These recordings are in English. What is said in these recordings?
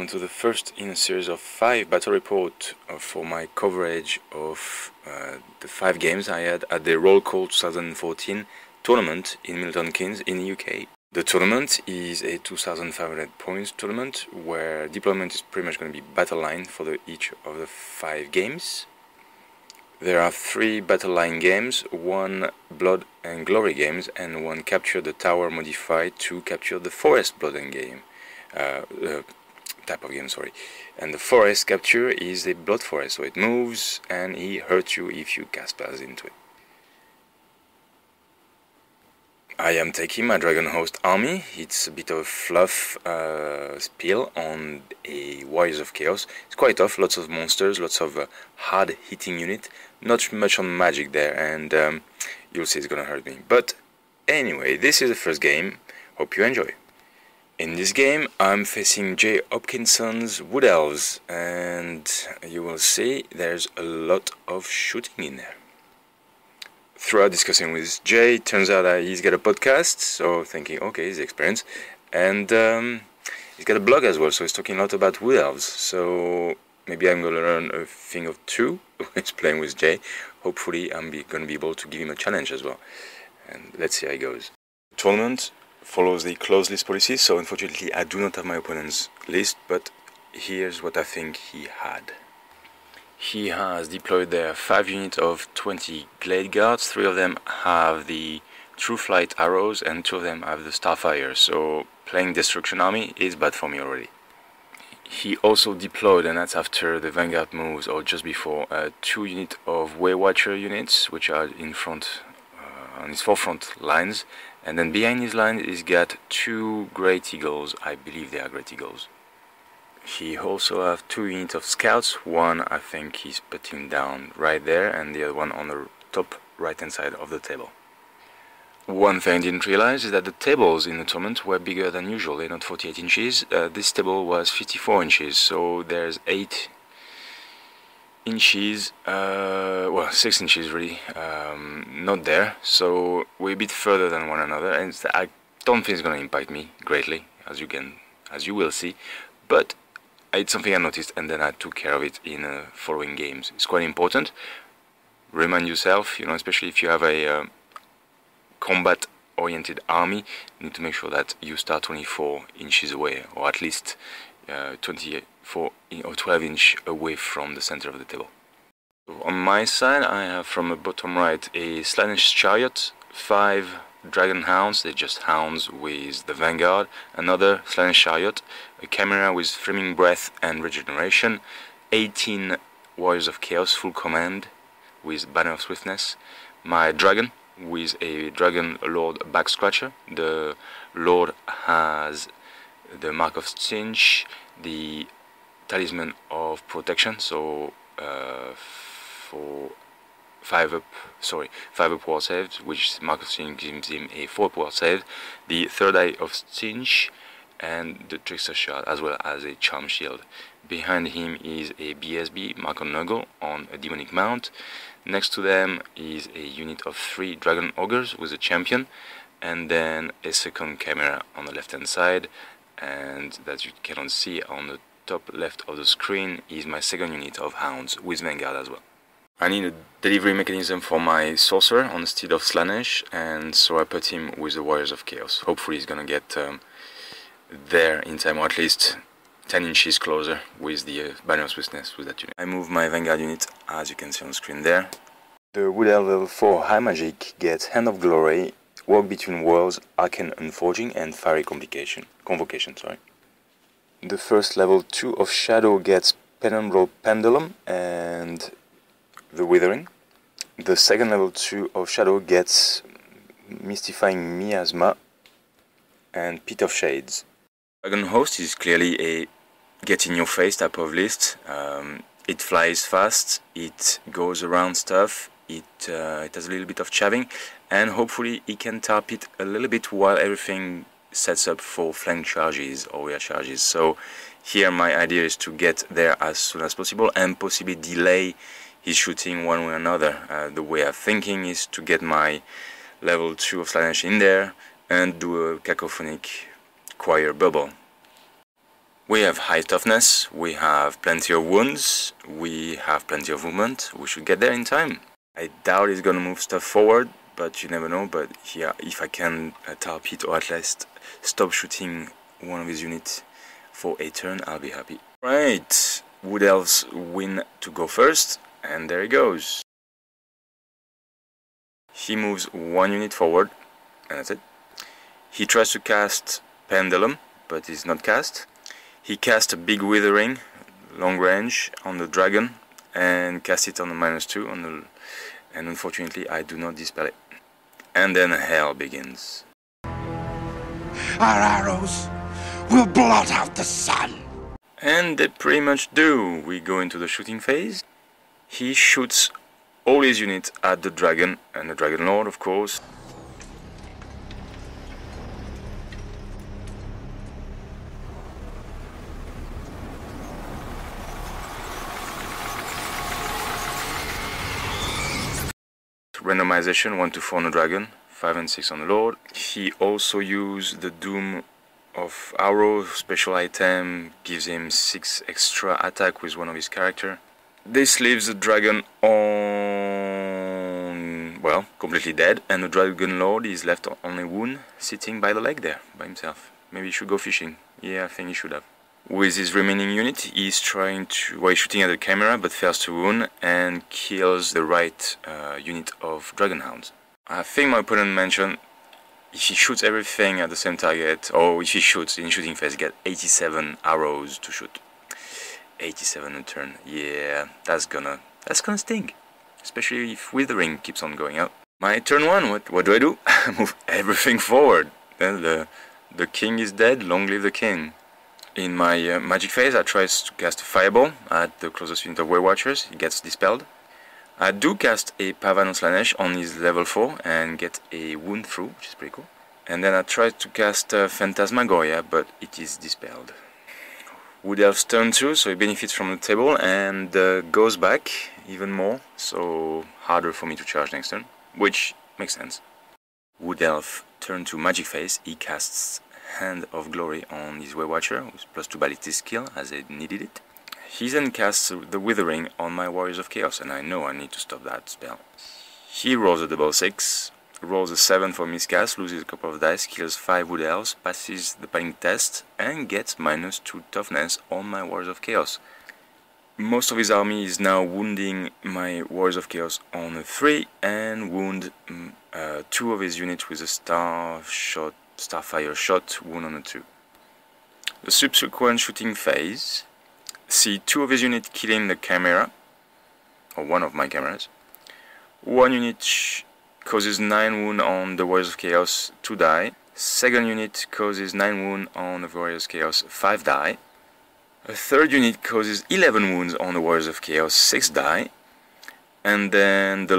on to the first in a series of 5 battle report for my coverage of the 5 games I had at the RollCall 2014 tournament in Milton Keynes in the UK. The tournament is a 2,500 points tournament where deployment is pretty much going to be battle line for each of the 5 games. There are 3 battle line games, 1 blood and glory games, and 1 capture the tower modified to capture the forest blood and game. Type of game, sorry. And the forest capture is a blood forest, so it moves and he hurts you if you cast spells into it. I am taking my Dragon Host army. It's a bit of fluff spiel on a Warriors of Chaos. It's quite tough, lots of monsters, lots of hard hitting unit. Not much on magic there, and you'll see it's gonna hurt me. But anyway, this is the first game. Hope you enjoy. In this game, I'm facing Jay Hopkinson's Wood Elves, and you will see there's a lot of shooting in there. Throughout discussing with Jay, turns out that he's got a podcast, so thinking, okay, he's experienced, and he's got a blog as well, so he's talking a lot about Wood Elves, so maybe I'm going to learn a thing or two when he's playing with Jay. Hopefully I'm going to be able to give him a challenge as well, and let's see how it goes. Tournament follows the closed list policy, so unfortunately I do not have my opponent's list, but here's what I think he had. He has deployed there 5 units of 20 Glade Guards, 3 of them have the True Flight arrows and 2 of them have the Starfire, so playing Destruction Army is bad for me already. He also deployed, and that's after the Vanguard moves or just before, 2 units of Way Watcher units, which are in front on his forefront lines, and then behind his line he's got 2 Great Eagles. I believe they are Great Eagles. He also has 2 units of scouts. One I think he's putting down right there, and the other one on the top right hand side of the table. One thing I didn't realize is that the tables in the tournament were bigger than usual. They're not 48 inches. This table was 54 inches, so there's 8 inches, well 6 inches really, not there, so we're a bit further than one another, and I don't think it's going to impact me greatly, as you will see, but it's something I noticed and then I took care of it in following games. It's quite important. Remind yourself, especially if you have a combat oriented army, you need to make sure that you start 24 inches away, or at least 24 or 12 inches away from the center of the table. So on my side I have from the bottom right a Slaanesh Chariot, 5 Dragon Hounds, they're just hounds with the Vanguard, another Slaanesh Chariot, a Chimera with Flaming Breath and Regeneration, 18 Warriors of Chaos full command with Banner of Swiftness, my Dragon with a Dragon Lord Back Scratcher. The Lord has the Mark of Cinch, the Talisman of Protection, so for 5 up ward saves, which Mark of Cinch gives him a 4 up ward save, the Third Eye of Cinch, and the Trickster Shard, as well as a Charm Shield. Behind him is a BSB, Mark on Nurgle, on a Demonic Mount. Next to them is a unit of 3 Dragon Ogres with a Champion, and then a second Chimera on the left hand side, and that you cannot see on the top left of the screen is my second unit of Hounds with Vanguard as well. I need a delivery mechanism for my Sorcerer instead of Slaanesh, and so I put him with the Warriors of Chaos. Hopefully he's gonna get there in time, or at least 10 inches closer with the Banner of Swiftness with that unit. I move my Vanguard unit, as you can see on the screen there. The Wood Elf level 4 High Magic gets Hand of Glory, Walk Between Worlds, Arcane Unforging, and Fiery Convocation. The first level 2 of Shadow gets Penumbral Pendulum and the Withering. The second level 2 of Shadow gets Mystifying Miasma and Pit of Shades. Dragon Host is clearly a get-in-your-face type of list. It flies fast, it goes around stuff, it has a little bit of chaving, and hopefully it can tap it a little bit while everything sets up for flank charges or rear charges. So here my idea is to get there as soon as possible and possibly delay his shooting one way or another. The way I'm thinking is to get my level 2 of Slaanesh in there and do a cacophonic choir bubble. We have high toughness, we have plenty of wounds, we have plenty of movement. We should get there in time. I doubt he's gonna move stuff forward, but you never know. But yeah, if I can tarp hit or at least stop shooting one of his units for a turn, I'll be happy. Right, Wood Elves win to go first, and there he goes. He moves one unit forward, and that's it. He tries to cast Pendulum, but it's not cast. He casts a big Withering, long range, on the dragon, and casts it on the -2, and unfortunately I do not dispel it. And then hell begins. Our arrows will blot out the sun. And they pretty much do. We go into the shooting phase. He shoots all his units at the dragon, and the Dragon Lord, of course. Randomization 1 to 4 on the dragon, 5 and 6 on the lord. He also used the doom of arrow, special item, gives him 6 extra attack with one of his character. This leaves the dragon on, well, completely dead, and the dragon lord is left on a wound, sitting by the lake there, by himself. Maybe he should go fishing. Yeah, I think he should have. With his remaining unit, he's trying to, well, he's shooting at the camera, but fails to wound and kills the right unit of dragon hounds. I think my opponent mentioned if he shoots everything at the same target, or if he shoots in shooting phase, he gets 87 arrows to shoot. 87 a turn. Yeah, that's gonna sting, especially if Withering keeps on going out. My turn 1. What do I do? Move everything forward. Then the king is dead. Long live the king. In my magic phase, I try to cast a fireball at the closest unit of Way Watchers. It gets dispelled. I do cast a Pavan on Slanesh on his level 4 and get a wound through, which is pretty cool. And then I try to cast Phantasmagoria, but it is dispelled. Wood Elf's turn 2, so he benefits from the table and goes back even more, so harder for me to charge next turn, which makes sense. Wood Elf turn 2 magic phase, he casts Hand of Glory on his Way Watcher with +2 ballistic skill as I needed it. He then casts the Withering on my Warriors of Chaos, and I know I need to stop that spell. He rolls a double 6, rolls a 7 for miscast, loses a couple of dice, kills 5 Wood Elves, passes the Padding test, and gets -2 toughness on my Warriors of Chaos. Most of his army is now wounding my Warriors of Chaos on a 3, and wound 2 of his units with a Starfire shot, wound on a 2. The subsequent shooting phase, see 2 of his units killing the camera, or one of my cameras. One unit causes 9 wound on the Warriors of Chaos, 2 die. Second unit causes 9 wound on the Warriors of Chaos, 5 die. A third unit causes 11 wounds on the Warriors of Chaos, 6 die. And then the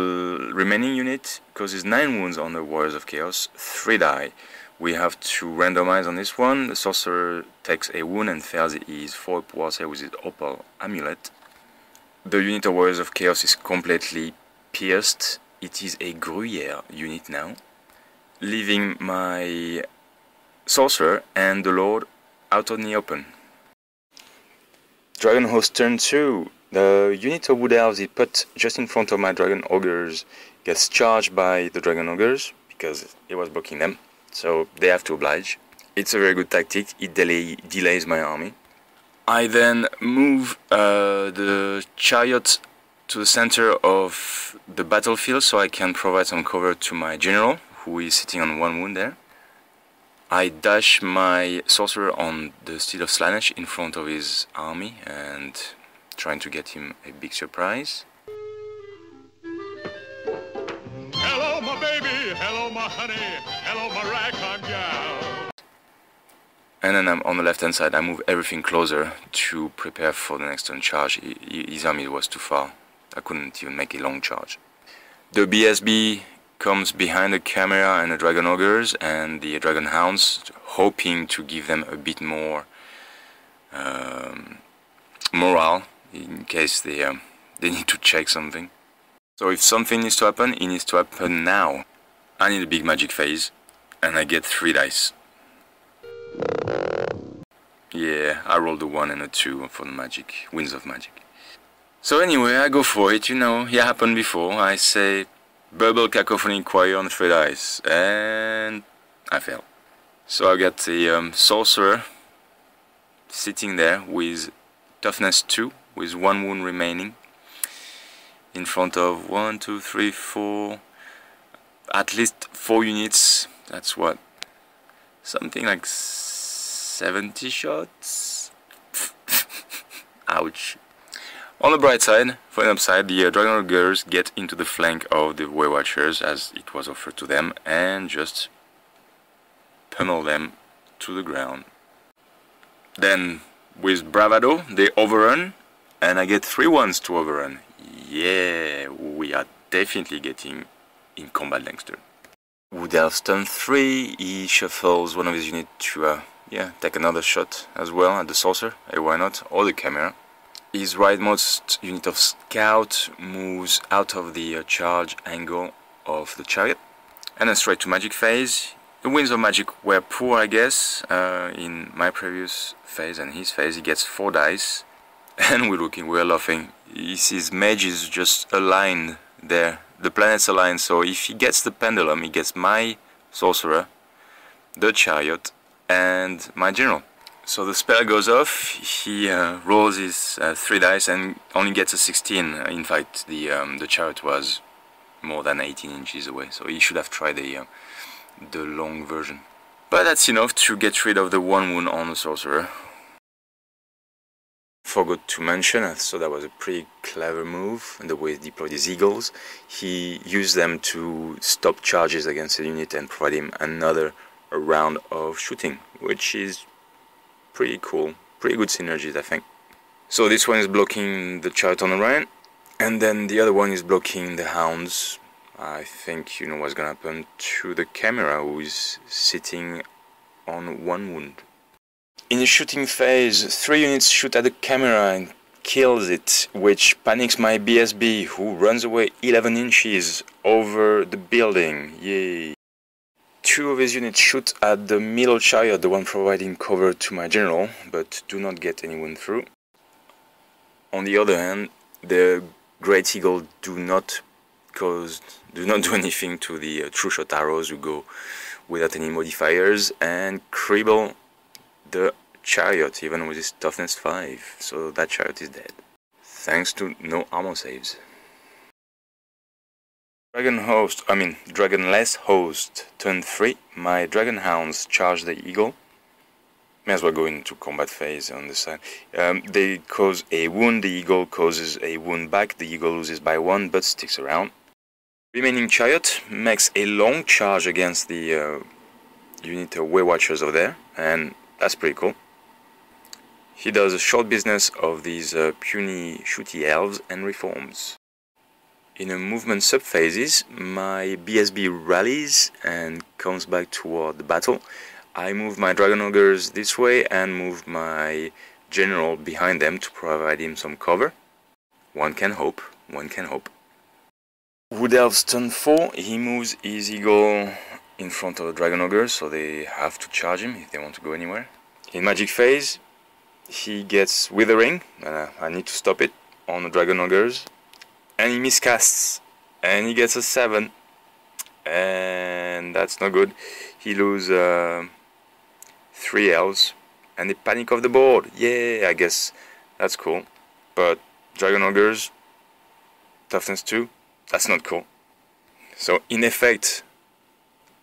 remaining unit causes 9 wounds on the Warriors of Chaos, 3 die. We have to randomize on this one. The sorcerer takes a wound and fails his 4 warfare with his opal amulet. The unit of Warriors of Chaos is completely pierced. It is a Gruyere unit now, leaving my sorcerer and the lord out on the open. Dragon Host turn 2. The unit of Wood Elves he put just in front of my Dragon Ogres gets charged by the Dragon Ogres because it was blocking them. So they have to oblige. It's a very good tactic, it delays my army. I then move the chariot to the center of the battlefield so I can provide some cover to my general, who is sitting on 1 wound there. I dash my sorcerer on the Steed of Slanesh in front of his army and trying to get him a big surprise. Hello, my baby. Hello, my honey. Hello, my ragtime gal. And then I'm on the left hand side, I move everything closer to prepare for the next turn charge. His army was too far. I couldn't even make a long charge. The BSB comes behind the camera and the Dragon Ogres and the Dragon Hounds, hoping to give them a bit more morale in case they need to check something. So if something needs to happen, it needs to happen now. I need a big magic phase, and I get 3 dice. Yeah, I rolled a 1 and a 2 for the magic, Winds of Magic. So anyway, I go for it, you know, it happened before. I say Burble Cacophony Choir on 3 dice, and I fail. So I got the Sorcerer sitting there with Toughness 2, with 1 wound remaining, in front of 1, 2, 3, 4, at least 4 units. That's what? Something like 70 shots? Ouch. On the bright side, for an upside, the Dragon Ogres get into the flank of the Way Watchers as it was offered to them and just pummel them to the ground. Then, with bravado, they overrun, and I get 3 ones to overrun. Yeah, we are definitely getting in combat length turn. Wood Elves turn 3, he shuffles one of his units to take another shot as well at the Sorcerer, why not, or the Camera. His rightmost unit of Scout moves out of the charge angle of the Chariot, and then straight to Magic phase. The Winds of Magic were poor, I guess, in my previous phase and his phase. He gets 4 dice, and we're laughing. He sees Mage is just aligned there, the planets align, so if he gets the Pendulum, he gets my Sorcerer, the Chariot, and my General. So the spell goes off, he rolls his 3 dice and only gets a 16. In fact, the Chariot was more than 18 inches away, so he should have tried the long version. But that's enough to get rid of the 1 wound on the Sorcerer. Forgot to mention, so that was a pretty clever move, the way he deployed his Eagles. He used them to stop charges against a unit and provide him another round of shooting, which is pretty cool, pretty good synergies, I think. So this one is blocking the Chariot on the right, and then the other one is blocking the Hounds. I think you know what's gonna happen to the Camera, who is sitting on 1 wound. In the shooting phase, 3 units shoot at the Camera and kills it, which panics my BSB, who runs away 11 inches over the building. Yay! 2 of his units shoot at the middle Chariot, the one providing cover to my General, but do not get any wound through. On the other hand, the Great Eagle do not do anything to the True Shot arrows who go without any modifiers and cripple the Chariot even with his toughness 5, so that Chariot is dead, thanks to no armor saves. Dragonless Host, turn 3, my Dragon Hounds charge the Eagle. May as well go into combat phase on this side. They cause a wound, the Eagle causes a wound back, the Eagle loses by 1 but sticks around. Remaining Chariot makes a long charge against the unit of Way Watchers over there, and that's pretty cool. He does a short business of these puny shooty Elves and reforms. In a movement subphases, my BSB rallies and comes back toward the battle. I move my Dragon Ogres this way and move my General behind them to provide him some cover. One can hope, one can hope. Wood Elves turn 4, he moves his Eagle in front of the Dragon Ogres, so they have to charge him if they want to go anywhere. In Magic phase, he gets Withering, I need to stop it on the Dragon Ogres. And he miscasts, and he gets a 7, and that's not good. He loses 3 Elves, and they panic off the board. Yeah, I guess that's cool. But Dragon Ogres, toughness 2, that's not cool. So in effect,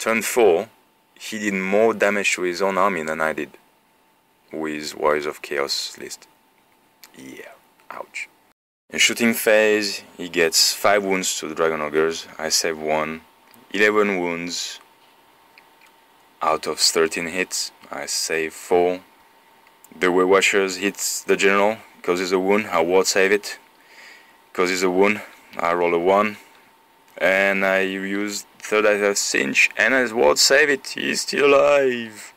turn 4, he did more damage to his own army than I did with Warriors of Chaos list. Yeah, ouch. In shooting phase, he gets 5 wounds to the Dragon Ogres. I save 1, 11 wounds out of 13 hits. I save 4. The Way Watchers hits the General, causes a wound. I ward save it, causes a wound. I roll a 1, and I use third eye of Cinch, and I ward save it. He's still alive.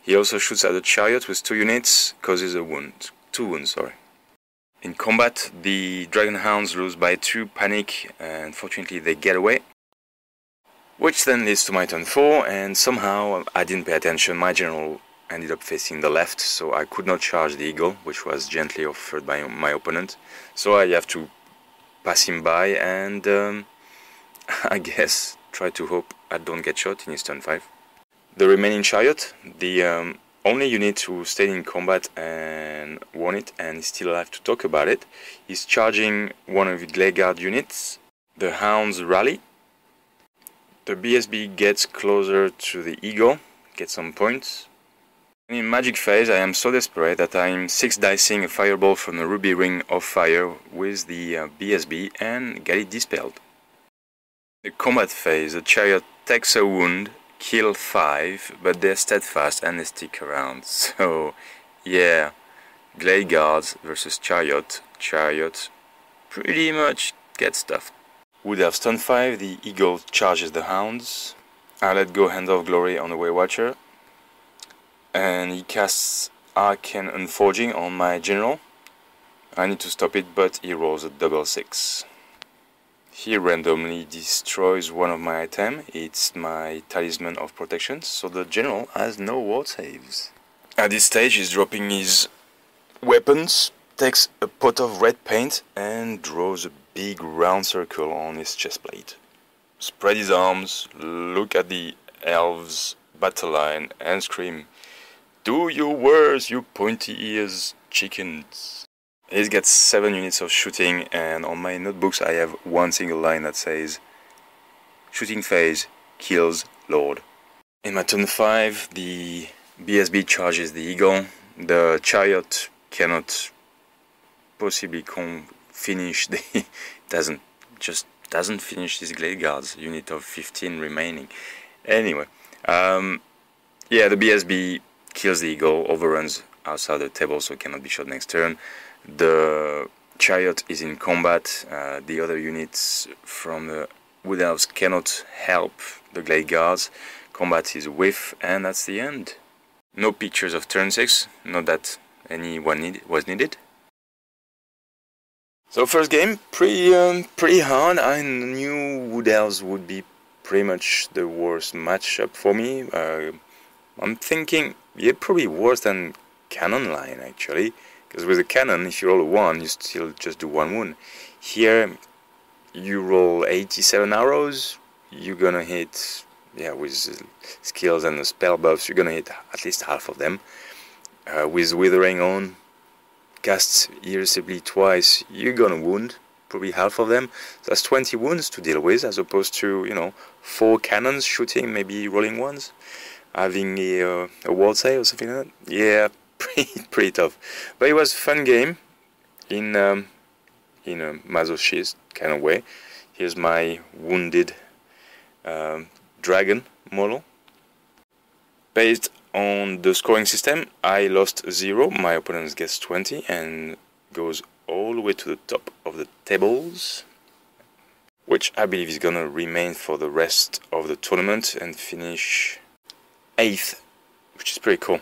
He also shoots at the Chariot with 2 units, causes a wound. 2 wounds, sorry. In combat, the Dragon Hounds lose by 2, panic, and fortunately they get away. Which then leads to my turn 4, and somehow I didn't pay attention. My General ended up facing the left, so I could not charge the eagle, which was gently offered by my opponent. So I have to pass him by and I guess try to hope I don't get shot in his turn 5. The remaining chariot, the only unit who stayed in combat and won it and is still alive to talk about it, is charging one of the Glade Guard units. The hounds rally. The BSB gets closer to the eagle, gets some points. In magic phase I am so desperate that I'm 6-dicing a fireball from the ruby ring of fire with the BSB and get it dispelled. The combat phase, the chariot takes a wound, kill 5, but they're steadfast and they stick around. So yeah, Glade Guards versus Chariot. Chariot pretty much gets stuffed. Wood Elves turn 5, the eagle charges the hounds. I let go Hand of Glory on the Way Watcher. And he casts Arcane Unforging on my general. I need to stop it, but he rolls a double 6. He randomly destroys one of my items. It's my Talisman of Protection, so the general has no ward saves. At this stage he's dropping his weapons, takes a pot of red paint and draws a big round circle on his chest plate. Spread his arms, look at the elves battle line and scream, "Do your worst, you pointy ears chickens." He's got 7 units of shooting, and on my notebooks I have one single line that says, "Shooting phase kills Lord." In my turn 5, the BSB charges the eagle. The chariot cannot possibly finish the doesn't finish this Glade Guards unit of 15 remaining. Anyway, yeah, the BSB kills the eagle, overruns outside the table, so it cannot be shot next turn. The chariot is in combat. The other units from the Wood Elves cannot help the Glade Guards. Combat is whiff, and that's the end. No pictures of turn 6, not that anyone was needed. So first game, pretty hard. I knew Wood Elves would be pretty much the worst matchup for me. I'm thinking, yeah, probably worse than Cannon Line actually, because with a cannon, if you roll a 1, you still just do 1 wound. Here, you roll 87 arrows, you're gonna hit, yeah, with skills and the spell buffs, you're gonna hit at least half of them. With Withering On, cast irreversibly twice, you're gonna wound probably half of them. So that's 20 wounds to deal with, as opposed to, you know, 4 cannons shooting, maybe rolling ones, having a ward save or something like that. Yeah, pretty tough. But it was a fun game in a masochist kind of way. Here's my wounded dragon model. Based on the scoring system, I lost 0, my opponent gets 20 and goes all the way to the top of the tables, which I believe is gonna remain for the rest of the tournament and finish 8th, which is pretty cool.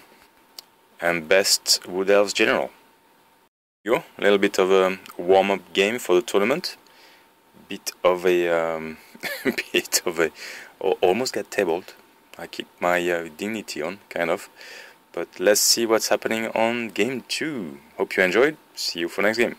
And best Wood Elves general. A little bit of a warm-up game for the tournament. Almost got tabled. I keep my dignity on, kind of. But let's see what's happening on game 2. Hope you enjoyed. See you for next game.